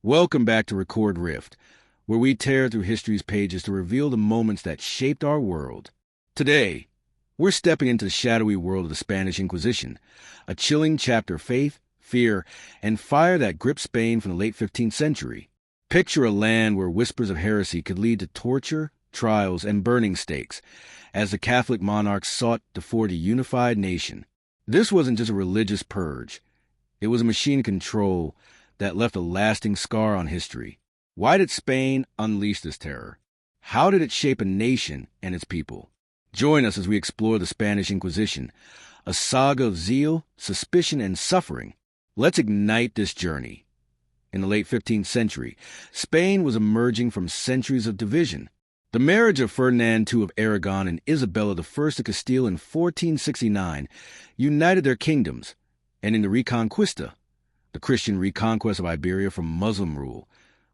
Welcome back to Record Rift, where we tear through history's pages to reveal the moments that shaped our world. Today, we're stepping into the shadowy world of the Spanish Inquisition, a chilling chapter of faith, fear, and fire that gripped Spain from the late 15th century. Picture a land where whispers of heresy could lead to torture, trials, and burning stakes, as the Catholic monarchs sought to forge a unified nation. This wasn't just a religious purge. It was a machine control that left a lasting scar on history. Why did Spain unleash this terror? How did it shape a nation and its people? Join us as we explore the Spanish Inquisition, a saga of zeal, suspicion, and suffering. Let's ignite this journey. In the late 15th century, Spain was emerging from centuries of division. The marriage of Ferdinand II of Aragon and Isabella I of Castile in 1469 united their kingdoms, and in the Reconquista, the Christian reconquest of Iberia from Muslim rule,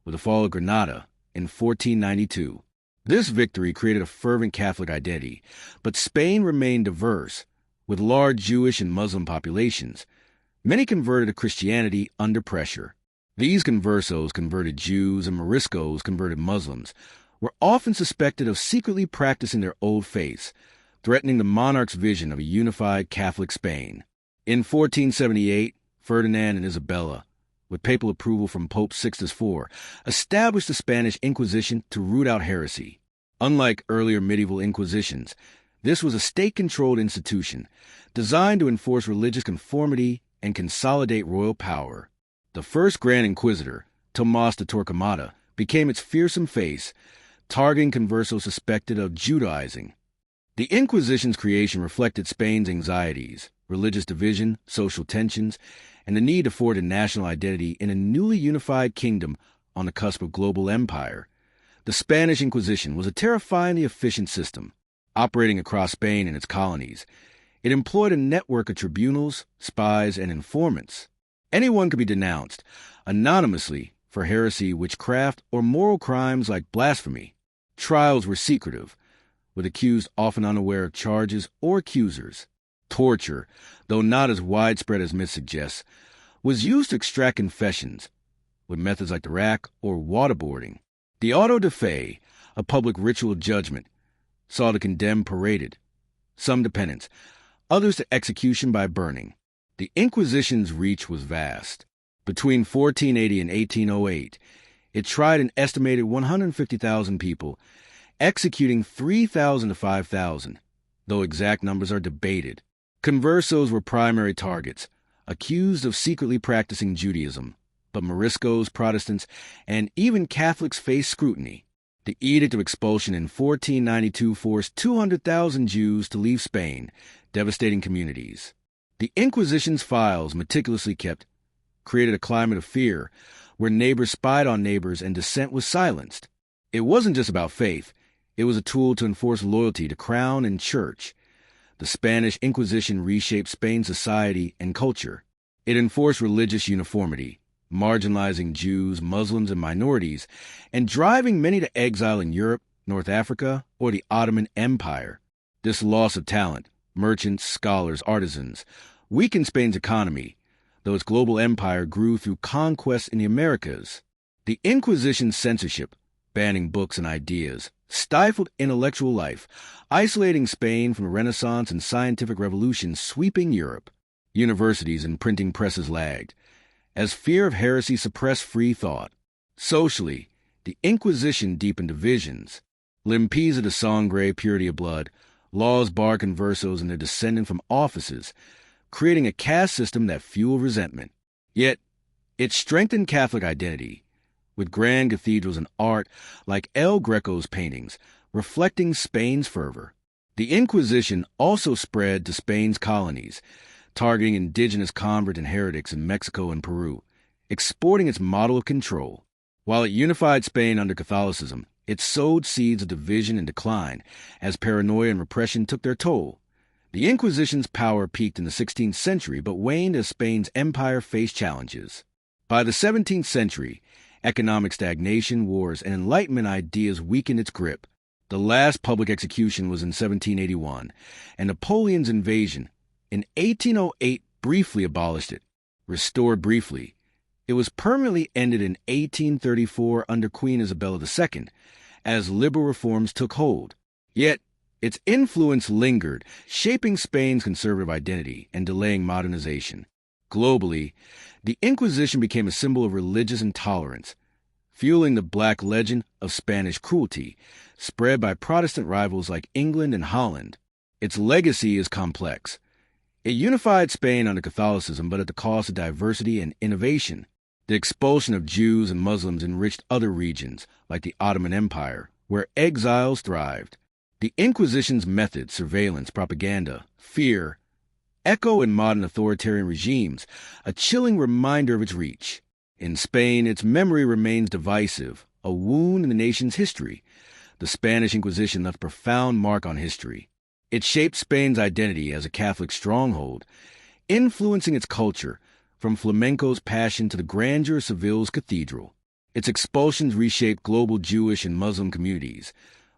with the fall of Granada in 1492. This victory created a fervent Catholic identity, but Spain remained diverse, with large Jewish and Muslim populations. Many converted to Christianity under pressure. These conversos converted Jews and Moriscos converted Muslims, were often suspected of secretly practicing their old faiths, threatening the monarch's vision of a unified Catholic Spain. In 1478, Ferdinand and Isabella, with papal approval from Pope Sixtus IV, established the Spanish Inquisition to root out heresy. Unlike earlier medieval inquisitions, this was a state-controlled institution designed to enforce religious conformity and consolidate royal power. The first Grand Inquisitor, Tomás de Torquemada, became its fearsome face, targeting conversos suspected of Judaizing. The Inquisition's creation reflected Spain's anxieties, religious division, social tensions, and the need to forge a national identity in a newly unified kingdom on the cusp of global empire. The Spanish Inquisition was a terrifyingly efficient system, operating across Spain and its colonies. It employed a network of tribunals, spies, and informants. Anyone could be denounced, anonymously, for heresy, witchcraft, or moral crimes like blasphemy. Trials were secretive, with accused often unaware of charges or accusers. Torture, though not as widespread as myth suggests, was used to extract confessions, with methods like the rack or waterboarding. The auto de fe, a public ritual judgment, saw the condemned paraded, some to penance, others to execution by burning. The Inquisition's reach was vast. Between 1480 and 1808, it tried an estimated 150,000 people, executing 3,000 to 5,000, though exact numbers are debated. Conversos were primary targets, accused of secretly practicing Judaism, but Moriscos, Protestants, and even Catholics faced scrutiny. The Edict of Expulsion in 1492 forced 200,000 Jews to leave Spain, devastating communities. The Inquisition's files, meticulously kept, created a climate of fear, where neighbors spied on neighbors and dissent was silenced. It wasn't just about faith. It was a tool to enforce loyalty to crown and church. The Spanish Inquisition reshaped Spain's society and culture. It enforced religious uniformity, marginalizing Jews, Muslims, and minorities, and driving many to exile in Europe, North Africa, or the Ottoman Empire. This loss of talent, merchants, scholars, artisans, weakened Spain's economy, though its global empire grew through conquests in the Americas. The Inquisition's censorship, banning books and ideas, stifled intellectual life, isolating Spain from the Renaissance and scientific revolution sweeping Europe. Universities and printing presses lagged, as fear of heresy suppressed free thought. Socially, the Inquisition deepened divisions. Limpieza de sangre, purity of blood, laws barred conversos and their descendants from offices, creating a caste system that fueled resentment. Yet, it strengthened Catholic identity, with grand cathedrals and art like El Greco's paintings, reflecting Spain's fervor. The Inquisition also spread to Spain's colonies, targeting indigenous converts and heretics in Mexico and Peru, exporting its model of control. While it unified Spain under Catholicism, it sowed seeds of division and decline as paranoia and repression took their toll. The Inquisition's power peaked in the 16th century but waned as Spain's empire faced challenges. By the 17th century, economic stagnation, wars, and Enlightenment ideas weakened its grip. The last public execution was in 1781, and Napoleon's invasion in 1808 briefly abolished it. Restored briefly, It was permanently ended in 1834 under Queen Isabella II, as liberal reforms took hold. Yet, its influence lingered, shaping Spain's conservative identity and delaying modernization. Globally, the Inquisition became a symbol of religious intolerance, fueling the black legend of Spanish cruelty, spread by Protestant rivals like England and Holland. Its legacy is complex. It unified Spain under Catholicism, but at the cost of diversity and innovation. The expulsion of Jews and Muslims enriched other regions, like the Ottoman Empire, where exiles thrived. The Inquisition's methods, surveillance, propaganda, fear, echo in modern authoritarian regimes, a chilling reminder of its reach. In Spain, its memory remains divisive, a wound in the nation's history. The Spanish Inquisition left a profound mark on history. It shaped Spain's identity as a Catholic stronghold, influencing its culture, from flamenco's passion to the grandeur of Seville's cathedral. Its expulsions reshaped global Jewish and Muslim communities,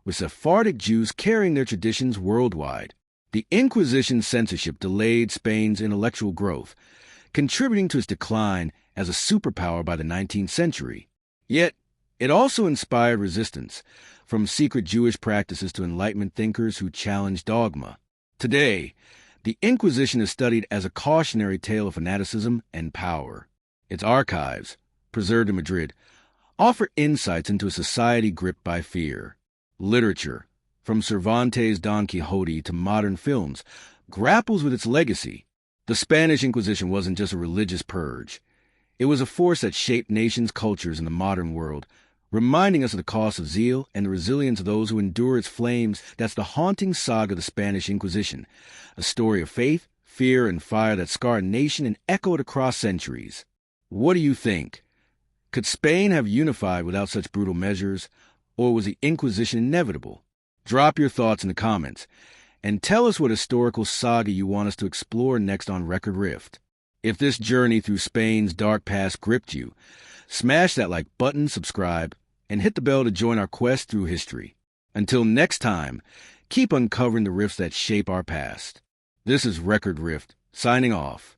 with Sephardic Jews carrying their traditions worldwide. The Inquisition's censorship delayed Spain's intellectual growth, contributing to its decline as a superpower by the 19th century. Yet, it also inspired resistance, from secret Jewish practices to Enlightenment thinkers who challenged dogma. Today, the Inquisition is studied as a cautionary tale of fanaticism and power. Its archives, preserved in Madrid, offer insights into a society gripped by fear. Literature, from Cervantes' Don Quixote to modern films, grapples with its legacy. The Spanish Inquisition wasn't just a religious purge. It was a force that shaped nations' cultures in the modern world, reminding us of the cost of zeal and the resilience of those who endure its flames. That's the haunting saga of the Spanish Inquisition, a story of faith, fear, and fire that scarred a nation and echoed across centuries. What do you think? Could Spain have unified without such brutal measures, or was the Inquisition inevitable? Drop your thoughts in the comments, and tell us what historical saga you want us to explore next on Record Rift. If this journey through Spain's dark past gripped you, smash that like button, subscribe, and hit the bell to join our quest through history. Until next time, keep uncovering the rifts that shape our past. This is Record Rift, signing off.